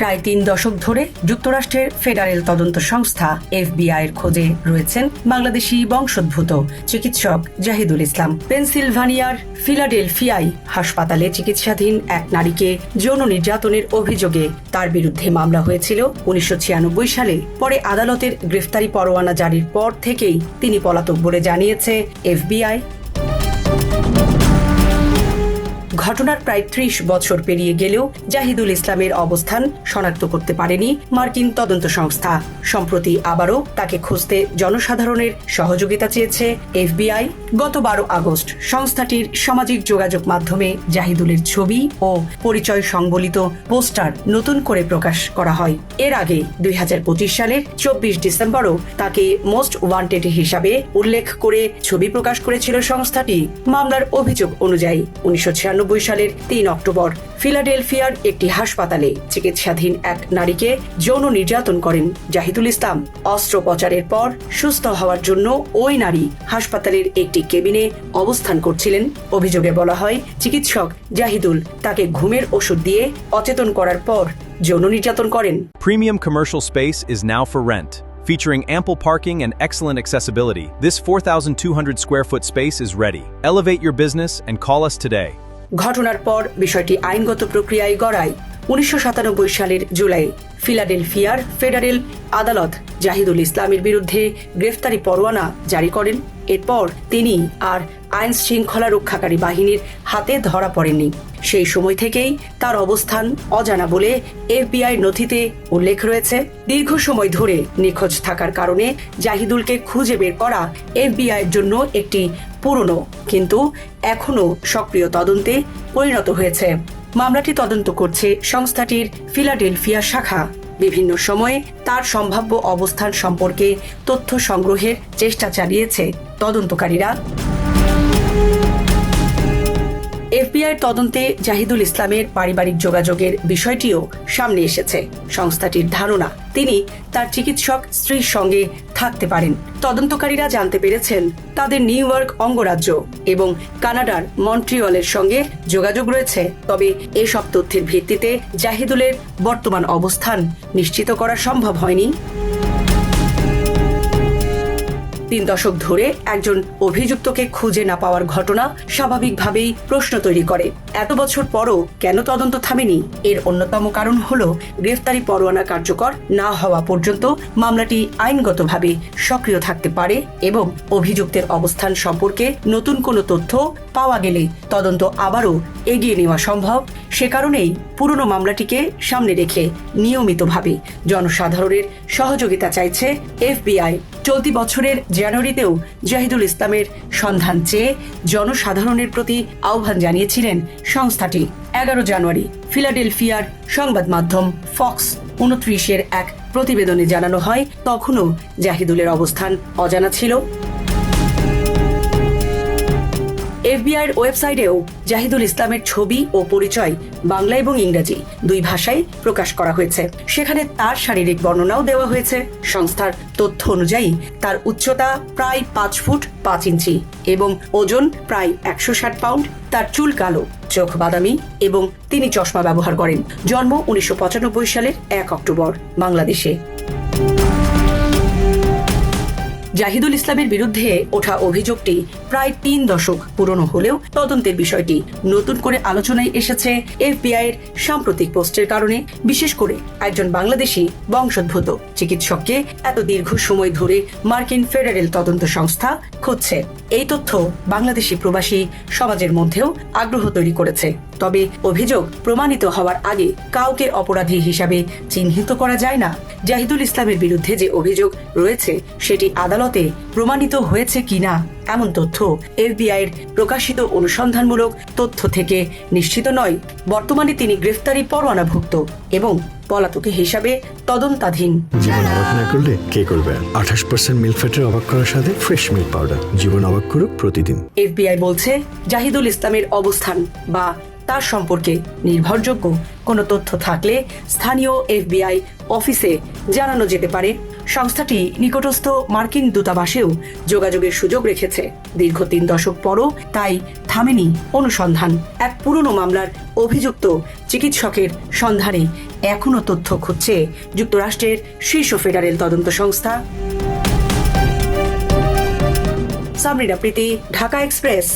প্রায় ৩ দশক ধরে যুক্তরাষ্ট্রের ফেডারেল তদন্ত সংস্থা এফবিআইয়ের খোঁজে রয়েছেন বাংলাদেশি বংশোদ্ভূত চিকিৎসক জাহিদুল ইসলাম। পেনসিলভানিয়ার ফিলাডেলফিয়ায় হাসপাতালে চিকিৎসাধীন এক নারীকে যৌন নির্যাতনের অভিযোগে তার বিরুদ্ধে মামলা হয়েছিল ১৯৯৬ সালে। পরে আদালতের গ্রেফতারি পরোয়ানা জারির পর থেকেই তিনি পলাতক বলে জানিয়েছে এফবিআই। ঘটনার প্রায় ৩০ বছর পেরিয়ে গেলেও জাহিদুল ইসলামের অবস্থান শনাক্ত করতে পারেনি মার্কিন তদন্ত সংস্থা। সম্প্রতি আবারও তাকে খুঁজতে জনসাধারণের সহযোগিতা চেয়েছে এফবিআই। গত ১২ আগস্ট সংস্থাটির সামাজিক যোগাযোগ মাধ্যমে জাহিদুলের ছবি ও পরিচয় সংবলিত পোস্টার নতুন করে প্রকাশ করা হয়। এর আগে ২০২৫ সালের ২৪ ডিসেম্বরও তাকে মোস্ট ওয়ান্টেড হিসাবে উল্লেখ করে ছবি প্রকাশ করেছিল সংস্থাটি। মামলার অভিযোগ অনুযায়ী ১৯৯৬ সালের ৩ অক্টোবর ফিলাডেলফিয়ার একটি হাসপাতালে চিকিৎসাধীন এক নারীকে যৌন নির্যাতন করেন জাহিদুল ইসলাম। অস্ত্রোপচারের পর সুস্থ হওয়ার জন্য ওই নারী হাসপাতালের একটি কেবিনে অবস্থান করছিলেন। অভিযোগে বলা হয়, চিকিৎসক জাহিদুল তাকে ঘুমের ওষুধ দিয়ে অচেতন করার পর যৌন নির্যাতন করেন। Premium commercial space is now for rent. Featuring ample parking and excellent accessibility, this 4,200 square foot space is ready. Elevate your business and call us today. ঘটনার পর বিষয়টি আইনগত প্রক্রিয়ায় গড়ায়। ১৯৯৭ সালের জুলাই ফিলাডেলফিয়ার ফেডারেল আদালত জাহিদুল ইসলামের বিরুদ্ধে গ্রেফতারি পরোয়ানা জারি করেন। এরপর তিনি আর আইন শৃঙ্খলা রক্ষাকারী বাহিনীর হাতে ধরা পড়েননি। সেই সময় থেকেই তার অবস্থান অজানা বলে এফবিআই নথিতে উল্লেখ রয়েছে। দীর্ঘ সময় ধরে নিখোঁজ থাকার কারণে জাহিদুলকে খুঁজে বের করা এফবিআইয়ের জন্য একটি পুরনো কিন্তু এখনো সক্রিয় তদন্তে পরিণত হয়েছে। মামলাটি তদন্ত করছে সংস্থাটির ফিলাডেলফিয়া শাখা। বিভিন্ন সময়ে তার সম্ভাব্য অবস্থান সম্পর্কে তথ্য সংগ্রহের চেষ্টা চালিয়েছে তদন্তকারীরা। এফবিআইয়ের তদন্তে জাহিদুল ইসলামের পারিবারিক যোগাযোগের বিষয়টিও সামনে এসেছে। সংস্থাটির ধারণা তিনি তার চিকিৎসক স্ত্রীর সঙ্গে থাকতে পারেন। তদন্তকারীরা জানতে পেরেছেন তাদের নিউ ইয়র্ক অঙ্গরাজ্য এবং কানাডার মন্ট্রিয়লের সঙ্গে যোগাযোগ রয়েছে। তবে এসব তথ্যের ভিত্তিতে জাহিদুলের বর্তমান অবস্থান নিশ্চিত করা সম্ভব হয়নি। ৩ দশক ধরে একজন অভিযুক্তকে খুঁজে না পাওয়ার ঘটনা স্বাভাবিকভাবেই প্রশ্ন তৈরি করে। এত বছর পরও কেন তদন্ত থামেনি? এর অন্যতম কারণ হল গ্রেফতারি পরোয়ানা কার্যকর না হওয়া পর্যন্ত মামলাটি আইনগতভাবে সক্রিয় থাকতে পারে এবং অভিযুক্তের অবস্থান সম্পর্কে নতুন কোনো তথ্য পাওয়া গেলে তদন্ত আবারও এগিয়ে নেওয়া সম্ভব। সে কারণেই পুরনো মামলাটিকে সামনে রেখে নিয়মিতভাবে জনসাধারণের সহযোগিতা চাইছে এফবিআই। চলতি বছরের জানুয়ারিতেও জাহিদুল ইসলামের সন্ধান চেয়ে জনসাধারণের প্রতি আহ্বান জানিয়েছিলেন সংস্থাটি। ১১ জানুয়ারি ফিলাডেলফিয়ার সংবাদ মাধ্যম ফক্স ২৯-এর এক প্রতিবেদনে জানানো হয়, তখনও জাহিদুলের অবস্থান অজানা ছিল। এফবিআইয়ের ওয়েবসাইটেও জাহিদুল ইসলামের ছবি ও পরিচয় বাংলা এবং ইংরেজি ২ ভাষায় প্রকাশ করা হয়েছে। সেখানে তার শারীরিক বর্ণনাও দেওয়া হয়েছে। সংস্থার তথ্য অনুযায়ী তার উচ্চতা প্রায় ৫ ফুট ৫ ইঞ্চি এবং ওজন প্রায় ১৬০ পাউন্ড। তার চুল কালো, চোখ বাদামি এবং তিনি চশমা ব্যবহার করেন। জন্ম ১৯৯৫ সালের ১ অক্টোবর, বাংলাদেশে। জাহিদুল ইসলামের বিরুদ্ধে ওঠা অভিযোগটি প্রায় ৩ দশক পুরনো হলেও তদন্তের বিষয়টি নতুন করে আলোচনায় এসেছে এফবিআইয়ের সাম্প্রতিক পোস্টের কারণে। বিশেষ করে একজন বাংলাদেশি বংশোদ্ভূত চিকিৎসককে এত দীর্ঘ সময় ধরে মার্কিন ফেডারেল তদন্ত সংস্থা খুঁজছে। এই তথ্য বাংলাদেশি প্রবাসী সমাজের মধ্যেও আগ্রহ তৈরি করেছে। তবে অভিযোগ প্রমাণিত হওয়ার আগে কাউকে অপরাধী হিসাবে চিহ্নিত করা যায় না। জাহিদুল ইসলামের বিরুদ্ধে যে অভিযোগ রয়েছে সেটি আদালতে প্রমাণিত হয়েছে কিনা এমন তথ্য এফবিআইয়ের প্রকাশিত অনুসন্ধানমূলক তথ্য থেকে নিশ্চিত নয়। বর্তমানে তিনি গ্রেফতারি পরোয়ানাভুক্ত এবং পলাতক হিসাবে তদন্তাধীন। জীবন অবাক না করলে কে করবে? 28% মিল্ক ফ্যাটের অবাক করার সাথে ফ্রেশ মিল্ক পাউডার। জীবন অবাক করুক প্রতিদিন। এফবিআই বলছে জাহিদুল ইসলামের অবস্থান বা তার সম্পর্কে নির্ভরযোগ্য কোনো তথ্য থাকলে স্থানীয় এফবিআই অফিসে জানানো যেতে পারে। সংস্থাটি নিকটস্থ মার্কিন দূতাবাসেও যোগাযোগের সুযোগ রেখেছে। দীর্ঘ 3 দশক পরও তাই থামেনি অনুসন্ধান। এক পুরনো মামলার অভিযুক্ত চিকিৎসকের সন্ধানে এখনো তথ্য খুঁজছে যুক্তরাষ্ট্রের শীর্ষ ফেডারেল তদন্ত সংস্থা। সামরিনা প্রীতি, ঢাকা এক্সপ্রেস।